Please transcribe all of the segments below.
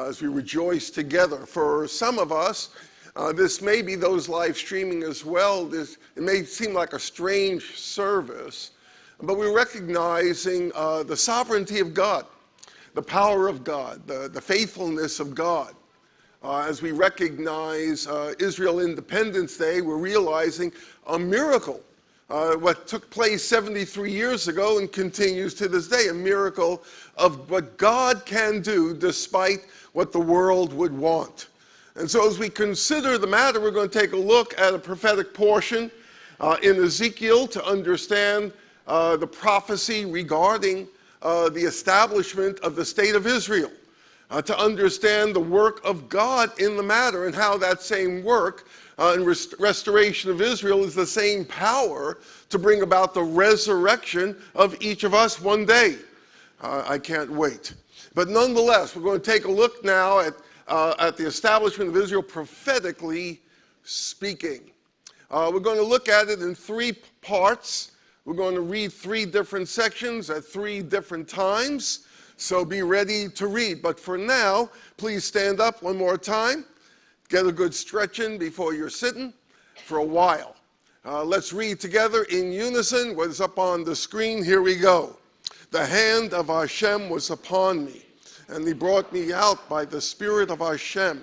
as we rejoice together. For some of us, this may be those live streaming as well. It may seem like a strange service, but we're recognizing the sovereignty of God, the power of God, the faithfulness of God. As we recognize Israel Independence Day, we're realizing a miracle. What took place 73 years ago and continues to this day, a miracle of what God can do despite what the world would want. And so as we consider the matter, we're going to take a look at a prophetic portion in Ezekiel to understand the prophecy regarding the establishment of the state of Israel, to understand the work of God in the matter and how that same work and restoration of Israel is the same power to bring about the resurrection of each of us one day. I can't wait. But nonetheless, we're going to take a look now at the establishment of Israel prophetically speaking. We're going to look at it in three parts. We're going to read three different sections at three different times. So be ready to read. But for now, please stand up one more time. Get a good stretch in before you're sitting for a while. Let's read together in unison what's up on the screen. Here we go. The hand of HaShem was upon me, and he brought me out by the Spirit of HaShem,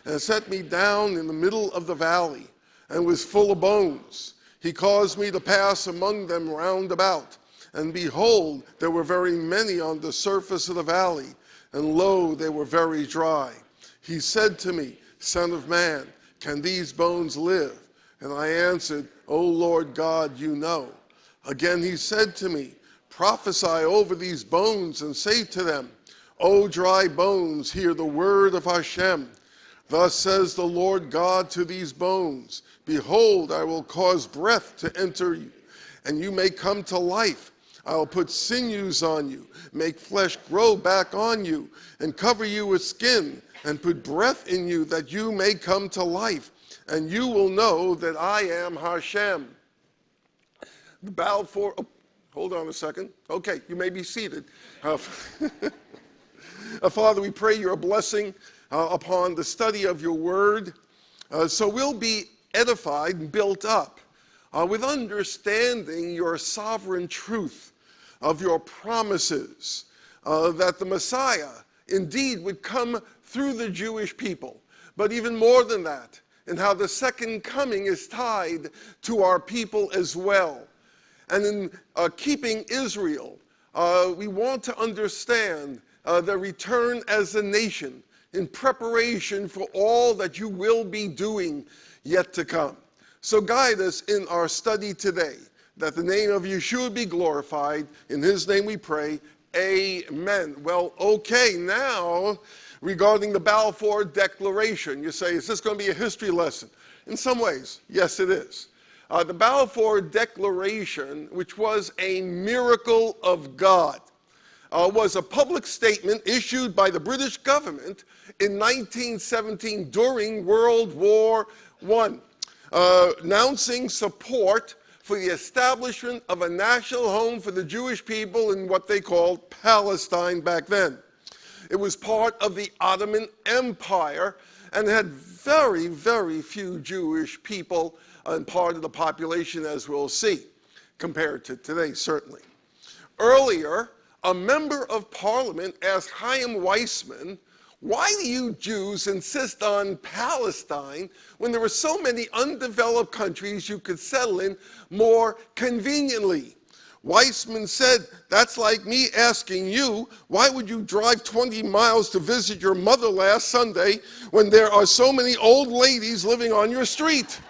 and set me down in the middle of the valley, and was full of bones. He caused me to pass among them round about, and behold, there were very many on the surface of the valley, and lo, they were very dry. He said to me, Son of man, can these bones live? And I answered, O Lord God, you know. Again he said to me, prophesy over these bones and say to them, O dry bones, hear the word of HaShem. Thus says the Lord God to these bones, behold, I will cause breath to enter you, and you may come to life. I will put sinews on you, make flesh grow back on you, and cover you with skin, and put breath in you that you may come to life, and you will know that I am HaShem. The bow for, hold on a second. Okay, you may be seated. Father, we pray your blessing upon the study of your word, so we'll be edified and built up with understanding your sovereign truth of your promises, that the Messiah indeed would come through the Jewish people, but even more than that, and how the second coming is tied to our people as well. And in keeping Israel, we want to understand the return as a nation in preparation for all that you will be doing yet to come. So guide us in our study today, that the name of Yeshua be glorified. In his name we pray, amen. Well, okay, now regarding the Balfour Declaration, you say, is this going to be a history lesson? In some ways, yes it is. The Balfour Declaration, which was a miracle of God, was a public statement issued by the British government in 1917 during World War I, announcing support for the establishment of a national home for the Jewish people in what they called Palestine back then. It was part of the Ottoman Empire and had very, very few Jewish people and part of the population, as we'll see, compared to today, certainly. Earlier, a member of parliament asked Chaim Weizmann, why do you Jews insist on Palestine when there are so many undeveloped countries you could settle in more conveniently? Weizmann said, that's like me asking you, why would you drive 20 miles to visit your mother last Sunday when there are so many old ladies living on your street?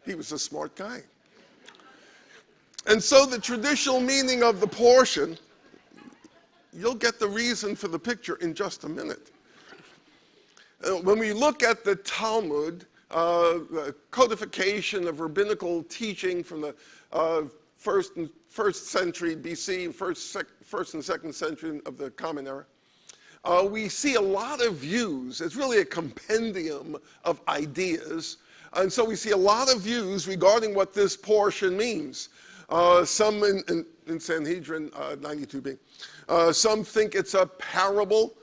He was a smart guy. And so the traditional meaning of the portion, you'll get the reason for the picture in just a minute. When we look at the Talmud, the codification of rabbinical teaching from the first century BC, first and second century of the Common Era, we see a lot of views. It's really a compendium of ideas. And so we see a lot of views regarding what this portion means. Some in Sanhedrin 92b. Some think it's a parable.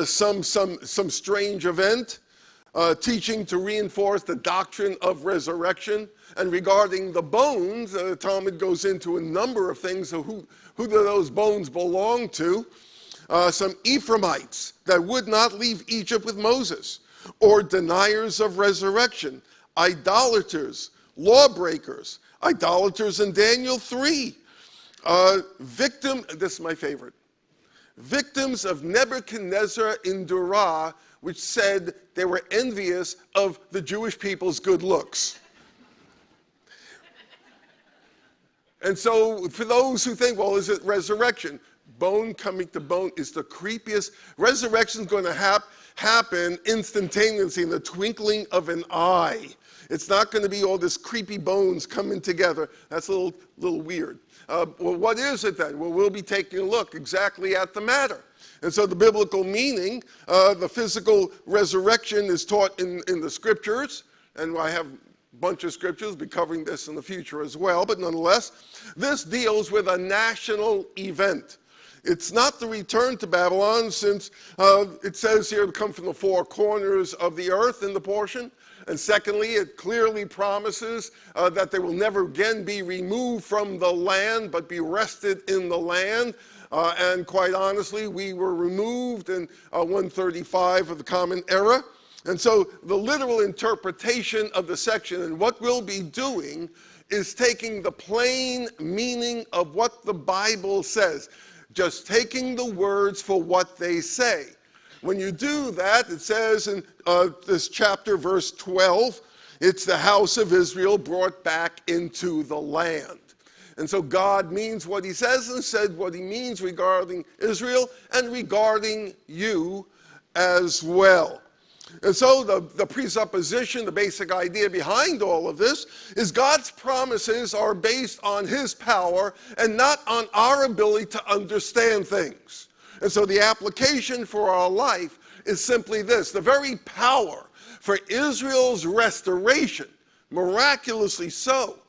Some strange event. Teaching to reinforce the doctrine of resurrection. And regarding the bones, the Talmud goes into a number of things. So who do those bones belong to? Some Ephraimites that would not leave Egypt with Moses, or deniers of resurrection, idolaters, lawbreakers, idolaters in Daniel 3, this is my favorite, victims of Nebuchadnezzar in Dura, which said they were envious of the Jewish people's good looks. And so for those who think, well, is it resurrection? Bone coming to bone is the creepiest. Resurrection is going to happen instantaneously in the twinkling of an eye. It's not going to be all this creepy bones coming together. That's a little weird. Well, what is it then? Well, we'll be taking a look exactly at the matter. And so the biblical meaning, the physical resurrection is taught in the scriptures, and I have a bunch of scriptures. We'll be covering this in the future as well, but nonetheless, this deals with a national event. It's not the return to Babylon, since it says here to come from the four corners of the earth in the portion. And secondly, it clearly promises that they will never again be removed from the land, but be rested in the land. And quite honestly, we were removed in 135 of the Common Era. And so the literal interpretation of the section and what we'll be doing is taking the plain meaning of what the Bible says, just taking the words for what they say. When you do that, it says in this chapter, verse 12, it's the house of Israel brought back into the land. And so God means what he says and said what he means regarding Israel and regarding you as well. And so the presupposition, the basic idea behind all of this is God's promises are based on his power and not on our ability to understand things. And so the application for our life is simply this: the very power for Israel's restoration, miraculously so,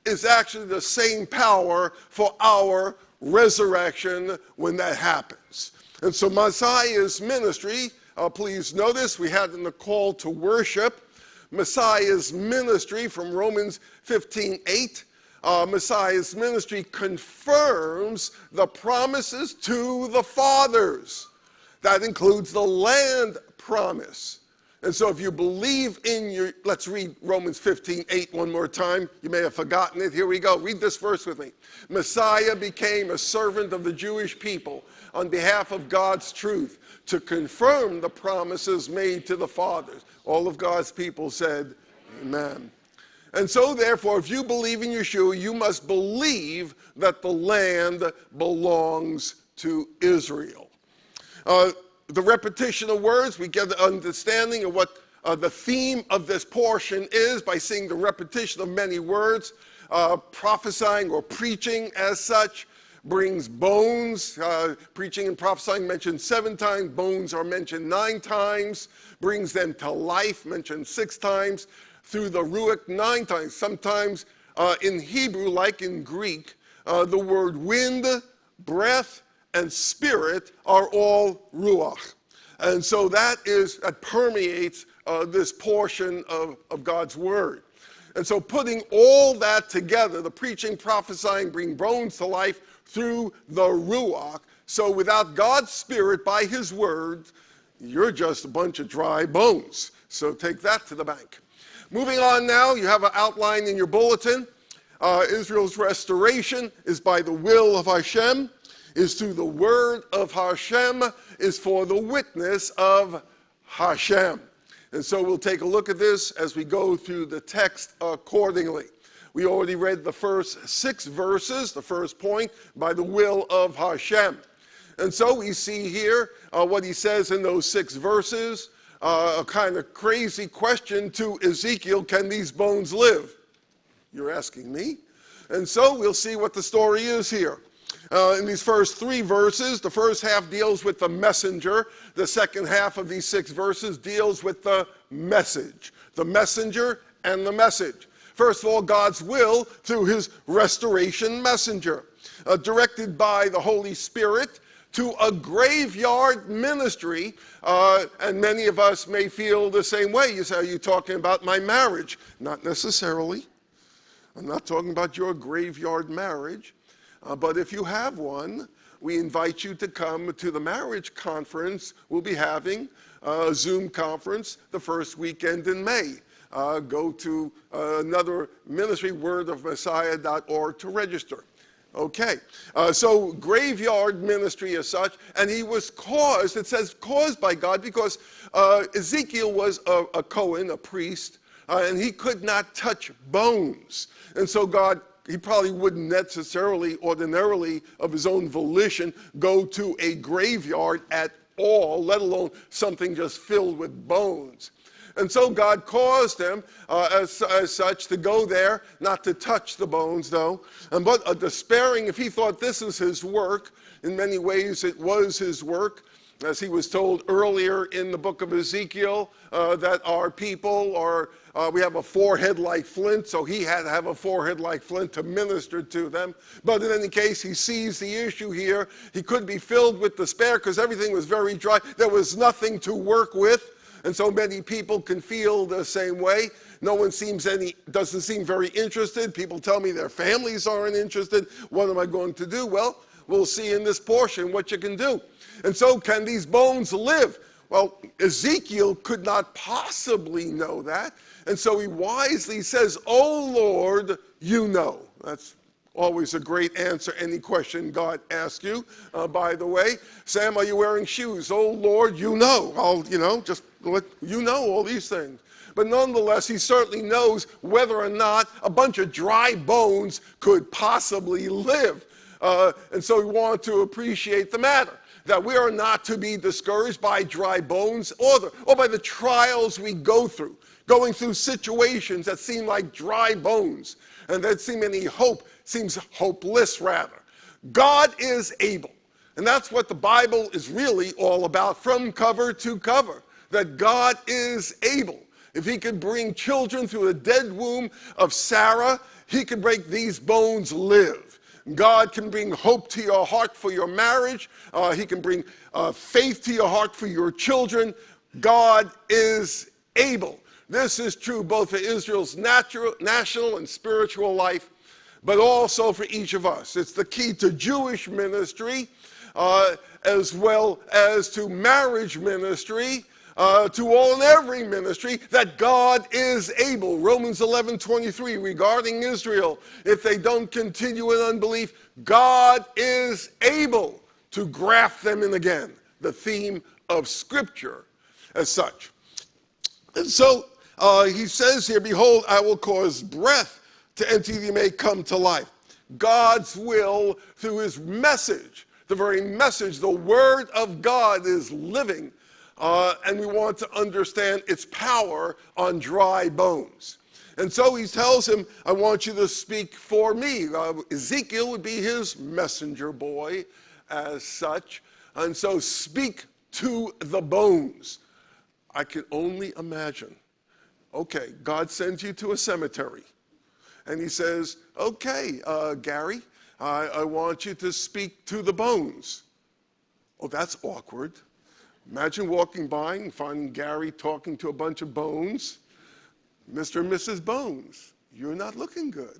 is actually the same power for our resurrection when that happens. And so Messiah's ministry, please notice we had in the call to worship, Messiah's ministry from Romans 15:8. Messiah's ministry confirms the promises to the fathers. That includes the land promise. And so if you believe in let's read Romans 15:8 one more time. You may have forgotten it. Here we go. Read this verse with me. Messiah became a servant of the Jewish people on behalf of God's truth to confirm the promises made to the fathers. All of God's people said, amen. And so, therefore, if you believe in Yeshua, you must believe that the land belongs to Israel. The repetition of words, we get an understanding of what the theme of this portion is by seeing the repetition of many words. Prophesying or preaching as such brings bones. Preaching and prophesying mentioned 7 times. Bones are mentioned 9 times. Brings them to life, mentioned 6 times. Through the Ruach 9 times. Sometimes in Hebrew, like in Greek, the word wind, breath, and spirit are all Ruach. And so that permeates this portion of God's word. And so putting all that together, the preaching, prophesying, bring bones to life through the Ruach. So without God's spirit by his word, you're just a bunch of dry bones. So take that to the bank. Moving on now, you have an outline in your bulletin. Israel's restoration is by the will of Hashem, is through the word of Hashem, is for the witness of Hashem. And so we'll take a look at this as we go through the text accordingly. We already read the first 6 verses, the first point, by the will of Hashem. And so we see here what he says in those 6 verses. A kind of crazy question to Ezekiel: can these bones live? You're asking me? And so we'll see what the story is here. In these first 3 verses, the first half deals with the messenger. The second half of these 6 verses deals with the message. The messenger and the message. First of all, God's will through his restoration messenger, directed by the Holy Spirit to a graveyard ministry. And many of us may feel the same way. You say, are you talking about my marriage? Not necessarily. I'm not talking about your graveyard marriage. But if you have one, we invite you to come to the marriage conference we'll be having, a Zoom conference, the first weekend in May. Go to another ministry, wordofmessiah.org, to register. Okay, so graveyard ministry as such, and he was caused, it says caused by God, because Ezekiel was a Cohen, a priest, and he could not touch bones. And so God, he probably wouldn't necessarily, ordinarily, of his own volition, go to a graveyard at all, let alone something just filled with bones. And so God caused him, as such, to go there, not to touch the bones, though, but despairing, if he thought this is his work. In many ways, it was his work. As he was told earlier in the book of Ezekiel, that our people are, we have a forehead like flint, so he had to have a forehead like flint to minister to them. But in any case, he sees the issue here. He could be filled with despair because everything was very dry. There was nothing to work with. And so many people can feel the same way. No one doesn't seem very interested. People tell me their families aren't interested. What am I going to do? Well, we'll see in this portion what you can do. And so, can these bones live? Well, Ezekiel could not possibly know that. And so he wisely says, "Oh Lord, you know." That's always a great answer, any question God asks you. By the way, Sam, are you wearing shoes? Oh Lord, you know. I'll, just let you know all these things. But nonetheless, he certainly knows whether or not a bunch of dry bones could possibly live. And so we want to appreciate the matter, that we are not to be discouraged by dry bones or by the trials we go through, going through situations that seem like dry bones and that seems hopeless rather. God is able. And that's what the Bible is really all about, from cover to cover, that God is able. If he could bring children through the dead womb of Sarah, he could make these bones live. God can bring hope to your heart for your marriage. He can bring faith to your heart for your children. God is able. This is true both for Israel's national and spiritual life, but also for each of us. It's the key to Jewish ministry, as well as to marriage ministry, to all and every ministry, that God is able. Romans 11:23, regarding Israel, if they don't continue in unbelief, God is able to graft them in again. The theme of Scripture as such. And so he says here, "Behold, I will cause breath to enter you, may come to life." God's will through his message, the very message, the word of God is living. And we want to understand its power on dry bones. And so he tells him, "I want you to speak for me." Ezekiel would be his messenger boy as such. And so speak to the bones. I can only imagine. Okay, God sends you to a cemetery. And he says, "Okay, Gary, I want you to speak to the bones." Oh, that's awkward. Imagine walking by and finding Gary talking to a bunch of bones. "Mr. and Mrs. Bones, you're not looking good.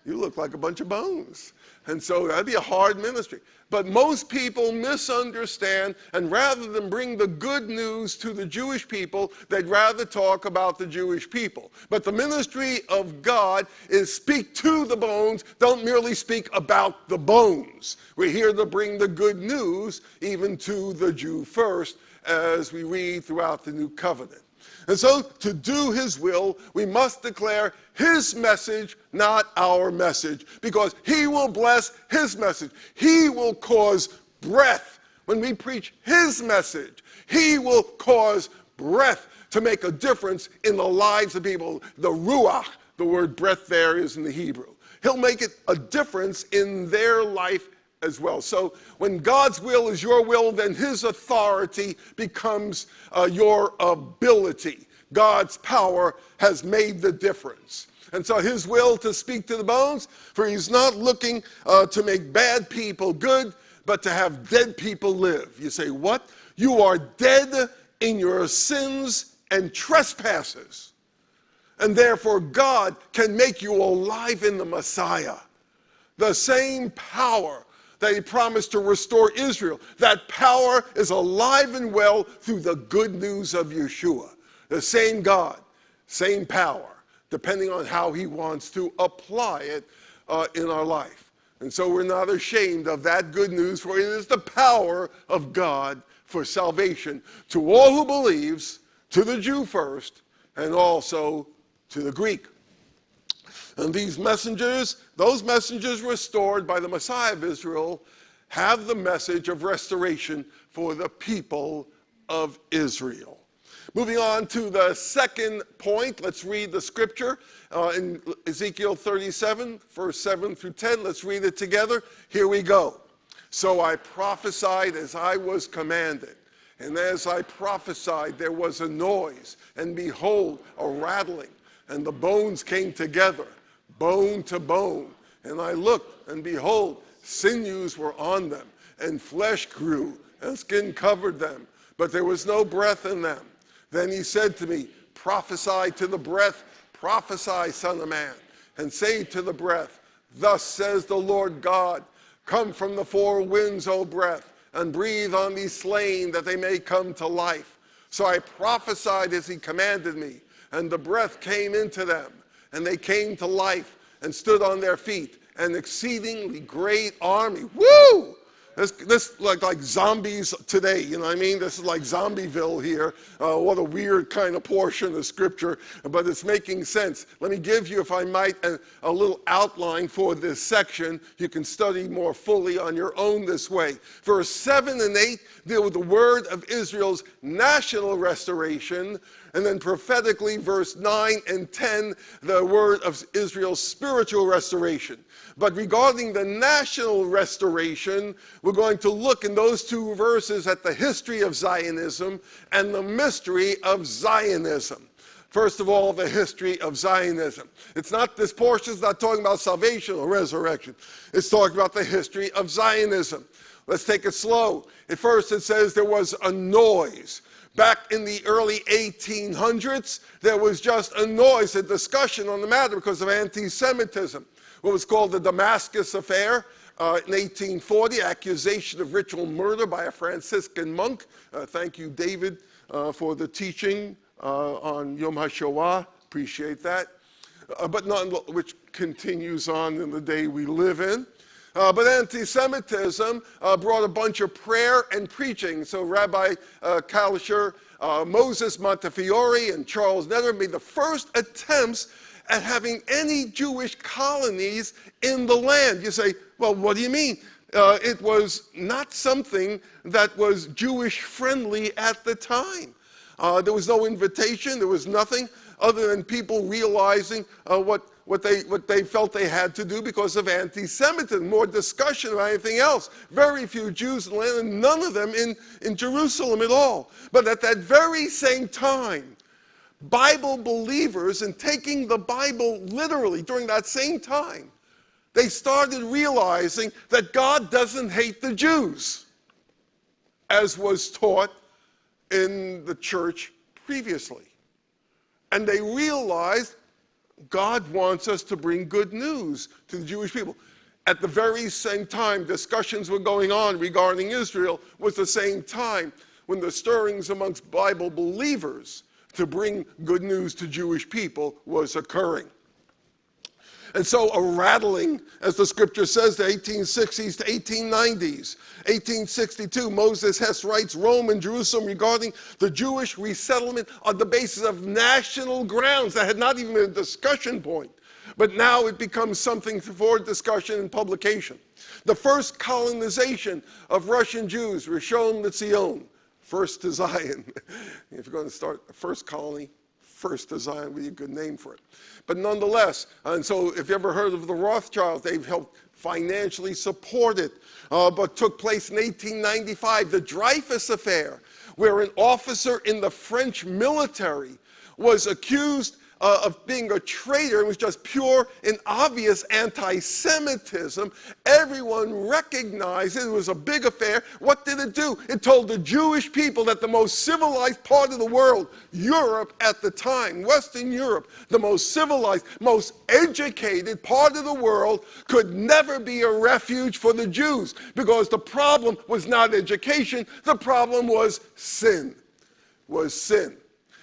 You look like a bunch of bones." And so that'd be a hard ministry. But most people misunderstand, and rather than bring the good news to the Jewish people, they'd rather talk about the Jewish people. But the ministry of God is speak to the bones, don't merely speak about the bones. We're here to bring the good news even to the Jew first, as we read throughout the New Covenant. And so, to do his will, we must declare his message, not our message, because he will bless his message. He will cause breath. When we preach his message, he will cause breath to make a difference in the lives of people. The ruach, the word breath there is in the Hebrew. He'll make it a difference in their life as well. So when God's will is your will, then his authority becomes your ability. God's power has made the difference. And so his will to speak to the bones, for he's not looking to make bad people good, but to have dead people live. You say, what? You are dead in your sins and trespasses. And therefore God can make you alive in the Messiah. The same power that he promised to restore Israel, that power is alive and well through the good news of Yeshua. The same God, same power, depending on how he wants to apply it in our life. And so we're not ashamed of that good news, for it is the power of God for salvation to all who believes, to the Jew first, and also to the Greek. And these messengers, those messengers restored by the Messiah of Israel, have the message of restoration for the people of Israel. Moving on to the second point, let's read the scripture in Ezekiel 37, verse 7 through 10. Let's read it together. Here we go. So I prophesied as I was commanded. And as I prophesied, there was a noise, and behold, a rattling, and the bones came together, bone to bone. And I looked, and behold, sinews were on them, and flesh grew, and skin covered them, but there was no breath in them. Then he said to me, prophesy to the breath, prophesy, son of man, and say to the breath, thus says the Lord God, come from the four winds, O breath, and breathe on these slain that they may come to life. So I prophesied as he commanded me, and the breath came into them, and they came to life and stood on their feet, an exceedingly great army. Woo! This like zombies today, you know what I mean? This is like Zombieville here. What a weird kind of portion of scripture, but it's making sense. Let me give you, if I might, a little outline for this section. You can study more fully on your own this way. Verse 7 and 8 deal with the word of Israel's national restoration, and then prophetically, verse 9 and 10, the word of Israel's spiritual restoration. But regarding the national restoration, we're going to look in those two verses at the history of Zionism and the mystery of Zionism. First of all, the history of Zionism. This portion is not talking about salvation or resurrection. It's talking about the history of Zionism. Let's take it slow. At first it says there was a noise. Back in the early 1800s, there was just a noise, a discussion on the matter because of anti-Semitism. What was called the Damascus Affair in 1840, accusation of ritual murder by a Franciscan monk. Thank you, David, for the teaching on Yom HaShoah. Appreciate that. Which continues on in the day we live in. But anti-Semitism brought a bunch of prayer and preaching. So Rabbi Kalisher, Moses Montefiore, and Charles Nadler made the first attempts at having any Jewish colonies in the land. You say, well, what do you mean? It was not something that was Jewish friendly at the time. There was no invitation. There was nothing other than people realizing what they felt they had to do because of anti-Semitism. More discussion about anything else. Very few Jews in the land, and none of them in Jerusalem at all. But at that very same time, Bible believers, and taking the Bible literally during that same time, they started realizing that God doesn't hate the Jews, as was taught in the church previously. And they realized God wants us to bring good news to the Jewish people. At the very same time discussions were going on regarding Israel was the same time when the stirrings amongst Bible believers to bring good news to Jewish people was occurring. And so a rattling, as the scripture says, the 1860s to 1890s. 1862, Moses Hess writes, Rome and Jerusalem regarding the Jewish resettlement on the basis of national grounds. That had not even been a discussion point. But now it becomes something for discussion and publication. The first colonization of Russian Jews, Rishon LeZion, first to Zion. If you're going to start a first colony, first to Zion would be a good name for it. But nonetheless, and so if you ever heard of the Rothschilds, they've helped financially support it. But took place in 1895, the Dreyfus Affair, where an officer in the French military was accused of being a traitor. It was just pure and obvious anti-Semitism. Everyone recognized it. It was a big affair. What did it do? It told the Jewish people that the most civilized part of the world, Europe at the time, Western Europe, the most civilized, most educated part of the world, could never be a refuge for the Jews, because the problem was not education. The problem was sin.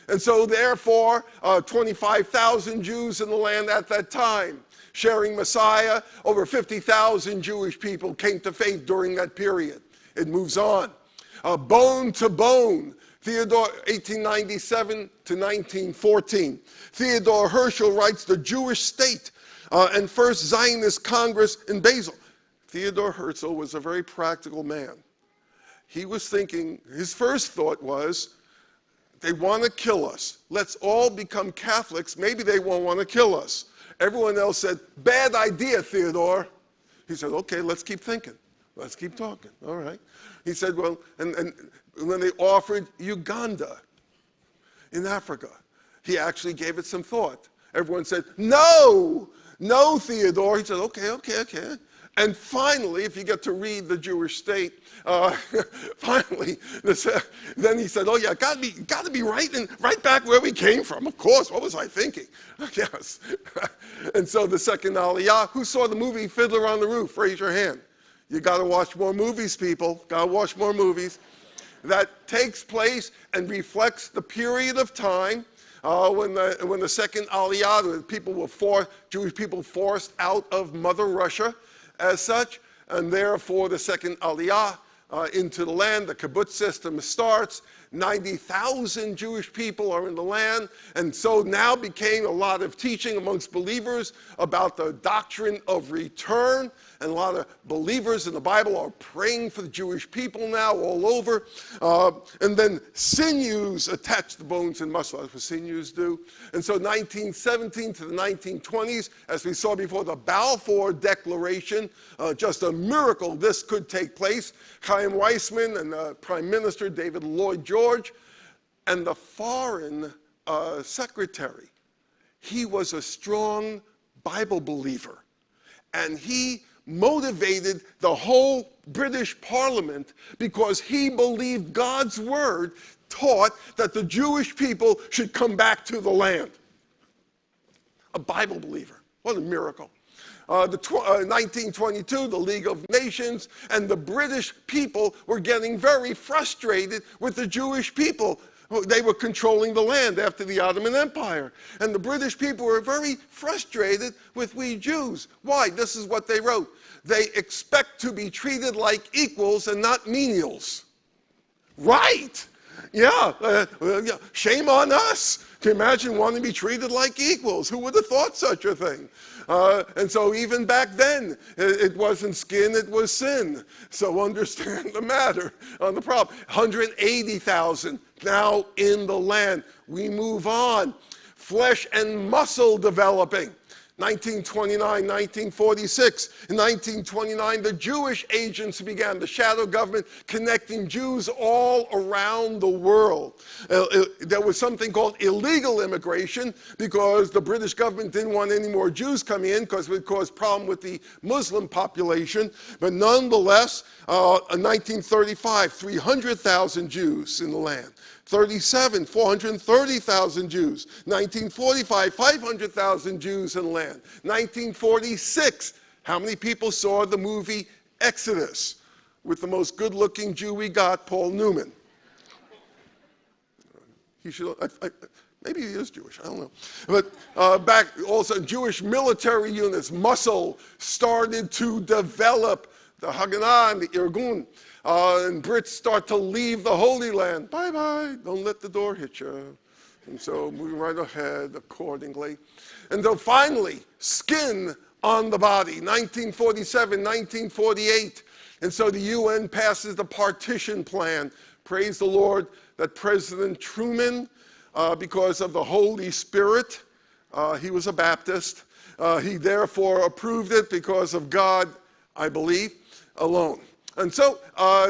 And so therefore, 25,000 Jews in the land at that time, sharing Messiah. Over 50,000 Jewish people came to faith during that period. It moves on. Bone to bone, Theodore, 1897 to 1914. Theodore Herschel writes The Jewish State and First Zionist Congress in Basel. Theodore Herzl was a very practical man. He was thinking, his first thought was, they want to kill us. Let's all become Catholics. Maybe they won't want to kill us. Everyone else said, bad idea, Theodore. He said, okay, let's keep thinking. Let's keep talking. All right. He said, well, and when they offered Uganda in Africa, he actually gave it some thought. Everyone said, no, Theodore. He said, okay. And finally, if you get to read The Jewish State, finally, then he said, oh yeah, got to be right back where we came from. Of course, what was I thinking? Yes. And so the second Aliyah, who saw the movie Fiddler on the Roof? Raise your hand. You got to watch more movies, people. Got to watch more movies. That takes place and reflects the period of time when the second Aliyah, Jewish people forced out of Mother Russia as such, and therefore the second Aliyah into the land, the kibbutz system starts. 90,000 Jewish people are in the land, and so now became a lot of teaching amongst believers about the doctrine of return, and a lot of believers in the Bible are praying for the Jewish people now all over. And then sinews attach the bones and muscle. That's what sinews do. And so 1917 to the 1920s, as we saw before, the Balfour Declaration, just a miracle this could take place. Chaim Weizmann and Prime Minister David Lloyd George and the foreign secretary. He was a strong Bible believer, and he motivated the whole British Parliament because he believed God's word taught that the Jewish people should come back to the land. A Bible believer. What a miracle. 1922, the League of Nations, and the British people were getting very frustrated with the Jewish people. They were controlling the land after the Ottoman Empire. And the British people were very frustrated with we Jews. Why? This is what they wrote. They expect to be treated like equals and not menials. Right. Yeah. Shame on us. Can you imagine wanting to be treated like equals? Who would have thought such a thing? And so even back then, it wasn't skin, it was sin. So understand the matter on the problem. 180,000 now in the land. We move on. Flesh and muscle developing. 1929, 1946. In 1929, the Jewish agency began, the shadow government, connecting Jews all around the world. There was something called illegal immigration because the British government didn't want any more Jews coming in because it would cause problem with the Muslim population. But nonetheless, in 1935, 300,000 Jews in the land. 37, 430,000 Jews. 1945, 500,000 Jews in the land. 1946, how many people saw the movie Exodus with the most good-looking Jew we got, Paul Newman? He should, maybe he is Jewish, I don't know. But back also, Jewish military units, muscle started to develop. The Haganah and the Irgun. And Brits start to leave the Holy Land. Bye-bye, don't let the door hit you. And so moving right ahead accordingly. And then finally, skin on the body, 1947, 1948. And so the UN passes the partition plan. Praise the Lord that President Truman, because of the Holy Spirit, he was a Baptist, he therefore approved it because of God, I believe, alone. And so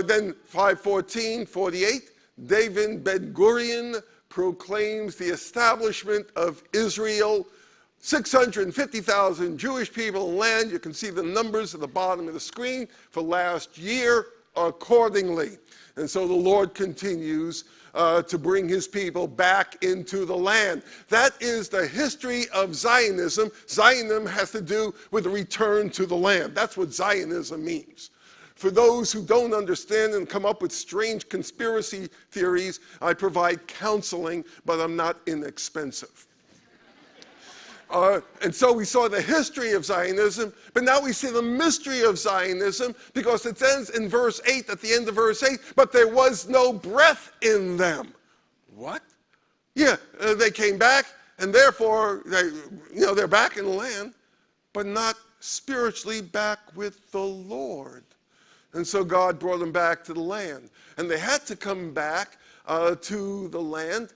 then 5/14/48, David Ben-Gurion proclaims the establishment of Israel. 650,000 Jewish people in land. You can see the numbers at the bottom of the screen for last year accordingly. And so the Lord continues to bring his people back into the land. That is the history of Zionism. Zionism has to do with a return to the land. That's what Zionism means. For those who don't understand and come up with strange conspiracy theories, I provide counseling, but I'm not inexpensive. And so we saw the history of Zionism, but now we see the mystery of Zionism, because it says in verse 8, at the end of verse 8, but there was no breath in them. What? Yeah, they came back, and therefore they're back in the land, but not spiritually back with the Lord. And so God brought them back to the land. And they had to come back to the land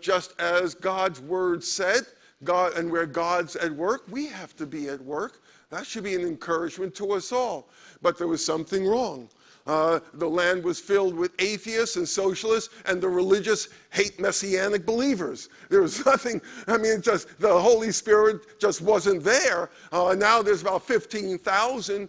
just as God's word said. God, and where God's at work, we have to be at work. That should be an encouragement to us all. But there was something wrong. The land was filled with atheists and socialists, and the religious hate Messianic believers. There was nothing, just the Holy Spirit just wasn't there. Now there's about 15,000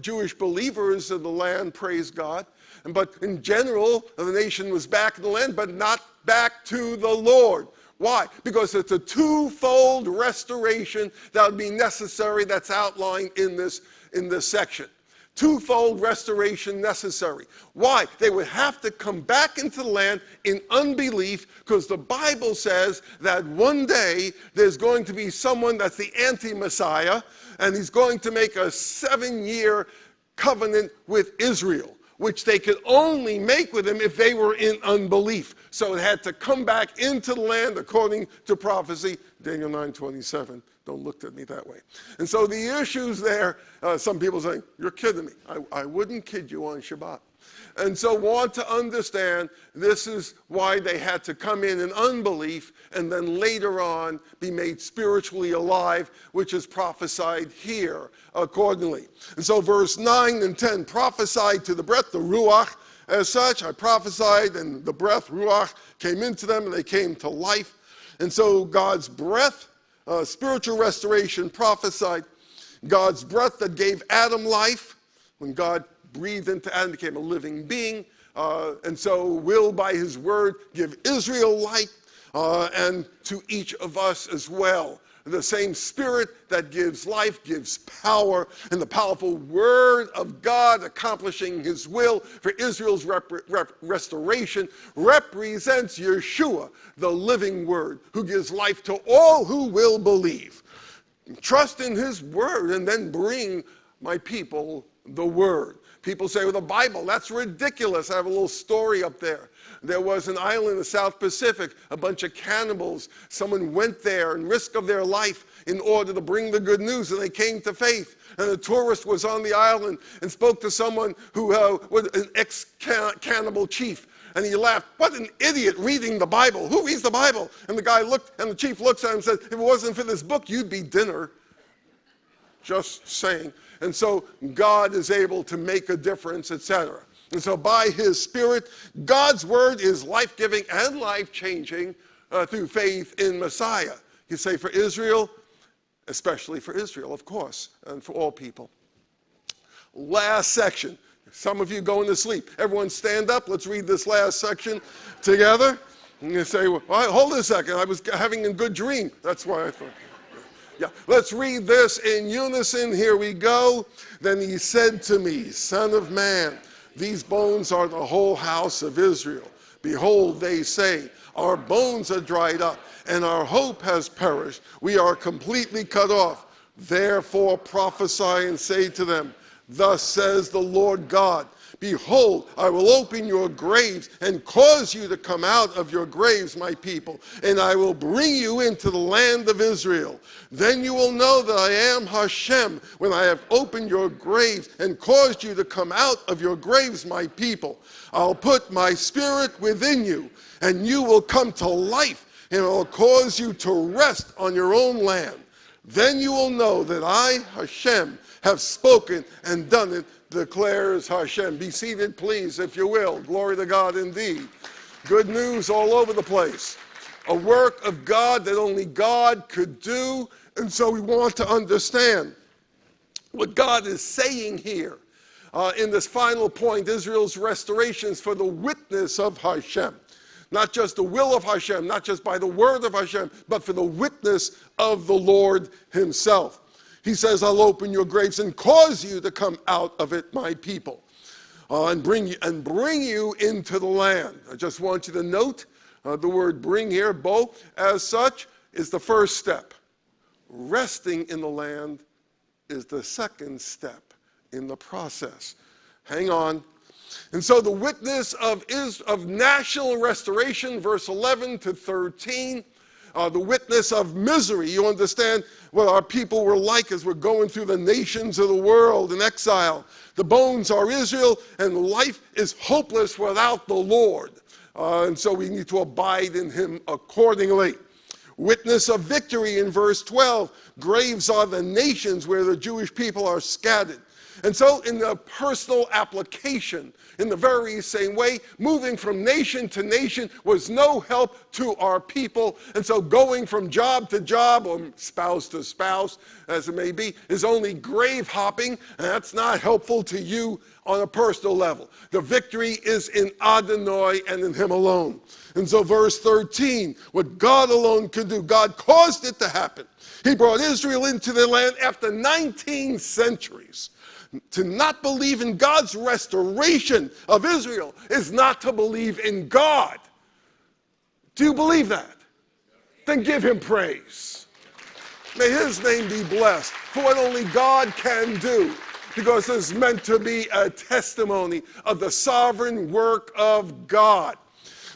Jewish believers in the land, praise God. But in general, the nation was back in the land, but not back to the Lord. Why? Because it's a twofold restoration that would be necessary, that's outlined in this section. Twofold restoration necessary. Why? They would have to come back into the land in unbelief, because the Bible says that one day there's going to be someone that's the anti-Messiah, and he's going to make a 7-year covenant with Israel, which they could only make with him if they were in unbelief. So it had to come back into the land according to prophecy. Daniel 9:27. Don't look at me that way. And so the issues there, some people saying, you're kidding me. I wouldn't kid you on Shabbat. And so want to understand this is why they had to come in unbelief and then later on be made spiritually alive, which is prophesied here accordingly. And so verse 9 and 10, prophesied to the breath, the Ruach. As such, I prophesied, and the breath, Ruach, came into them, and they came to life. And so God's breath, spiritual restoration, prophesied. God's breath that gave Adam life, when God breathed into Adam, became a living being, and so will by his word give Israel life, and to each of us as well. The same Spirit that gives life, gives power, and the powerful Word of God accomplishing His will for Israel's restoration represents Yeshua, the living Word, who gives life to all who will believe. Trust in His Word and then bring my people the Word. People say, well, the Bible, that's ridiculous. I have a little story up there. There was an island in the South Pacific, a bunch of cannibals. Someone went there and risk of their life in order to bring the good news, and they came to faith. And a tourist was on the island and spoke to someone who was an ex-cannibal chief. And he laughed, what an idiot reading the Bible. Who reads the Bible? And the guy looked, and the chief looks at him and said, if it wasn't for this book, you'd be dinner. Just saying. And so God is able to make a difference, etc. And so by His Spirit, God's Word is life-giving and life-changing through faith in Messiah. You say for Israel, especially for Israel, of course, and for all people. Last section. Some of you going to sleep. Everyone stand up. Let's read this last section together. And you say, well, hold a second. I was having a good dream. That's why I thought. Yeah, let's read this in unison. Here we go. Then he said to me, Son of man, these bones are the whole house of Israel. Behold, they say, our bones are dried up, and our hope has perished. We are completely cut off. Therefore prophesy and say to them, thus says the Lord God, behold, I will open your graves and cause you to come out of your graves, my people, and I will bring you into the land of Israel. Then you will know that I am HaShem, when I have opened your graves and caused you to come out of your graves, my people. I'll put my Spirit within you, and you will come to life, and I will cause you to rest on your own land. Then you will know that I, HaShem, have spoken and done it, declares HaShem. Be seated, please, if you will. Glory to God indeed. Good news all over the place. A work of God that only God could do. And so we want to understand what God is saying here in this final point. Israel's restoration is for the witness of HaShem. Not just the will of HaShem, not just by the word of HaShem, but for the witness of the Lord himself. He says, I'll open your graves and cause you to come out of it, my people, and bring you into the land. I just want you to note the word bring here, bo, as such, is the first step. Resting in the land is the second step in the process. Hang on. And so the witness of national restoration, verse 11 to 13, the witness of misery. You understand what our people were like as we're going through the nations of the world in exile. The bones are Israel, and life is hopeless without the Lord. And so we need to abide in him accordingly. Witness of victory in verse 12. Graves are the nations where the Jewish people are scattered. And so in the personal application, in the very same way, moving from nation to nation was no help to our people. And so going from job to job, or spouse to spouse, as it may be, is only grave hopping, and that's not helpful to you on a personal level. The victory is in Adonai and in him alone. And so verse 13, what God alone could do, God caused it to happen. He brought Israel into the land after 19 centuries. To not believe in God's restoration of Israel is not to believe in God. Do you believe that? Then give him praise. May his name be blessed for what only God can do, because it's meant to be a testimony of the sovereign work of God.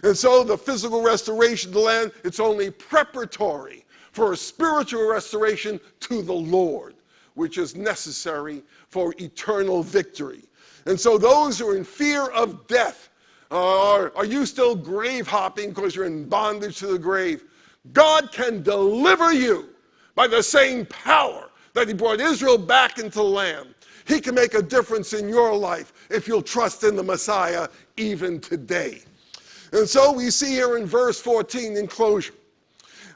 And so the physical restoration of the land, it's only preparatory for a spiritual restoration to the Lord, which is necessary for eternal victory. And so those who are in fear of death, are you still grave hopping because you're in bondage to the grave? God can deliver you by the same power that he brought Israel back into the land. He can make a difference in your life if you'll trust in the Messiah even today. And so we see here in verse 14 in closure,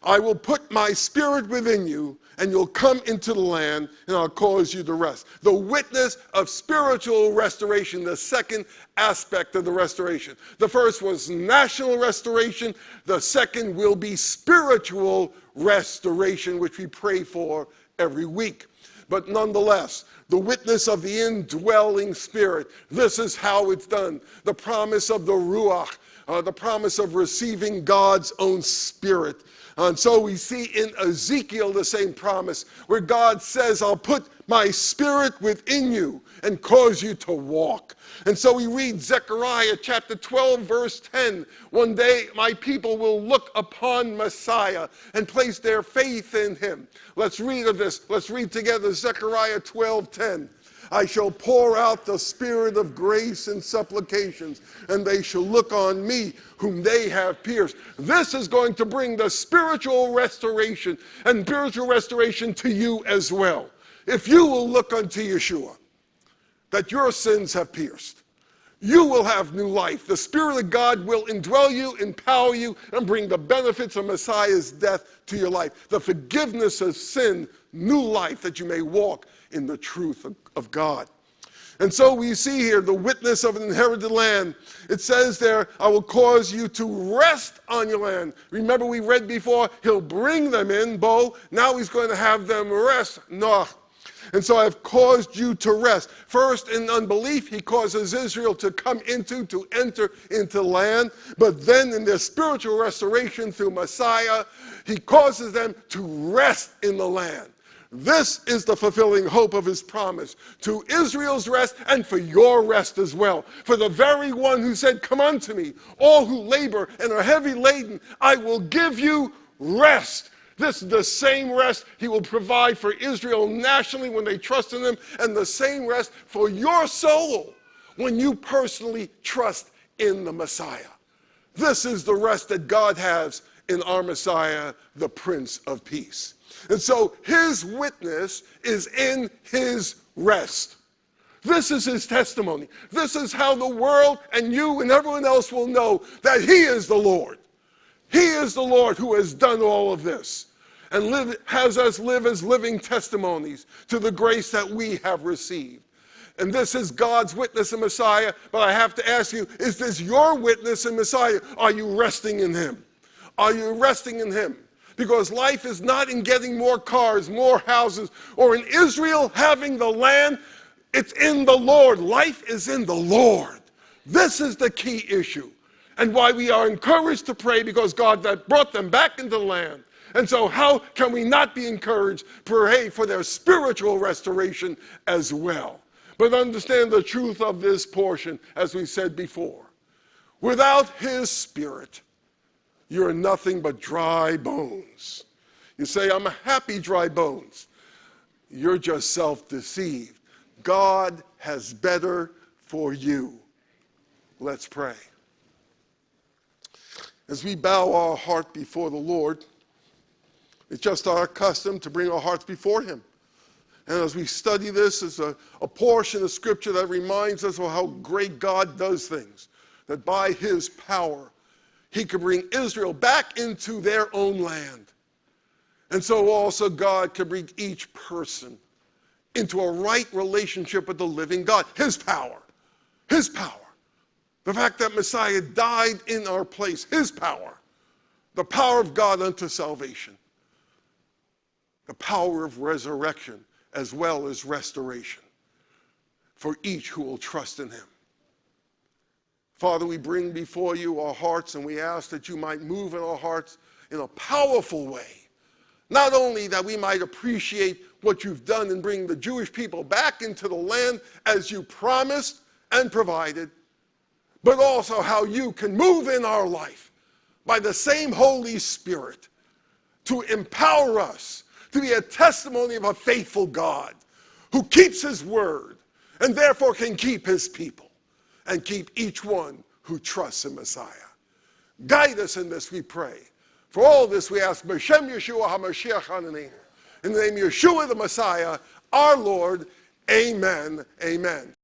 I will put my spirit within you, and you'll come into the land, and I'll cause you to rest. The witness of spiritual restoration, the second aspect of the restoration. The first was national restoration. The second will be spiritual restoration, which we pray for every week. But nonetheless, the witness of the indwelling spirit, this is how it's done. The promise of the Ruach, the promise of receiving God's own spirit. And so we see in Ezekiel the same promise where God says, I'll put my spirit within you and cause you to walk. And so we read Zechariah chapter 12, verse 10. One day my people will look upon Messiah and place their faith in him. Let's read of this. Let's read together Zechariah 12:10. I shall pour out the spirit of grace and supplications, and they shall look on me whom they have pierced. This is going to bring the spiritual restoration and spiritual restoration to you as well. If you will look unto Yeshua, that your sins have pierced, you will have new life. The Spirit of God will indwell you, empower you, and bring the benefits of Messiah's death to your life. The forgiveness of sin, new life, that you may walk in the truth of God. And so we see here the witness of an inherited land. It says there, I will cause you to rest on your land. Remember we read before, he'll bring them in, Bo. Now he's going to have them rest, Noah. And so I've caused you to rest. First, in unbelief, he causes Israel to enter into land. But then in their spiritual restoration through Messiah, he causes them to rest in the land. This is the fulfilling hope of his promise to Israel's rest and for your rest as well. For the very one who said, come unto me, all who labor and are heavy laden, I will give you rest. This is the same rest he will provide for Israel nationally when they trust in him, and the same rest for your soul when you personally trust in the Messiah. This is the rest that God has in our Messiah, the Prince of Peace. And so his witness is in his rest. This is his testimony. This is how the world and you and everyone else will know that he is the Lord. He is the Lord who has done all of this and has us live as living testimonies to the grace that we have received. And this is God's witness in Messiah, but I have to ask you, is this your witness in Messiah? Are you resting in him? Are you resting in him? Because life is not in getting more cars, more houses, or in Israel having the land. It's in the Lord. Life is in the Lord. This is the key issue. And why we are encouraged to pray, because God that brought them back into the land. And so how can we not be encouraged to pray for their spiritual restoration as well? But understand the truth of this portion, as we said before. Without his Spirit, you're nothing but dry bones. You say, I'm a happy dry bones. You're just self-deceived. God has better for you. Let's pray. As we bow our heart before the Lord, it's just our custom to bring our hearts before him. And as we study this, it's a portion of Scripture that reminds us of how great God does things. That by his power, he could bring Israel back into their own land. And so also God could bring each person into a right relationship with the living God. His power. His power. The fact that Messiah died in our place. His power. The power of God unto salvation. The power of resurrection as well as restoration for each who will trust in him. Father, we bring before you our hearts, and we ask that you might move in our hearts in a powerful way. Not only that we might appreciate what you've done in bringing the Jewish people back into the land as you promised and provided, but also how you can move in our life by the same Holy Spirit to empower us to be a testimony of a faithful God who keeps his word and therefore can keep his people and keep each one who trusts in Messiah. Guide us in this, we pray. For all this we ask, B'Shem Yeshua HaMashiach Hananenu. In the name of Yeshua the Messiah, our Lord, amen, amen.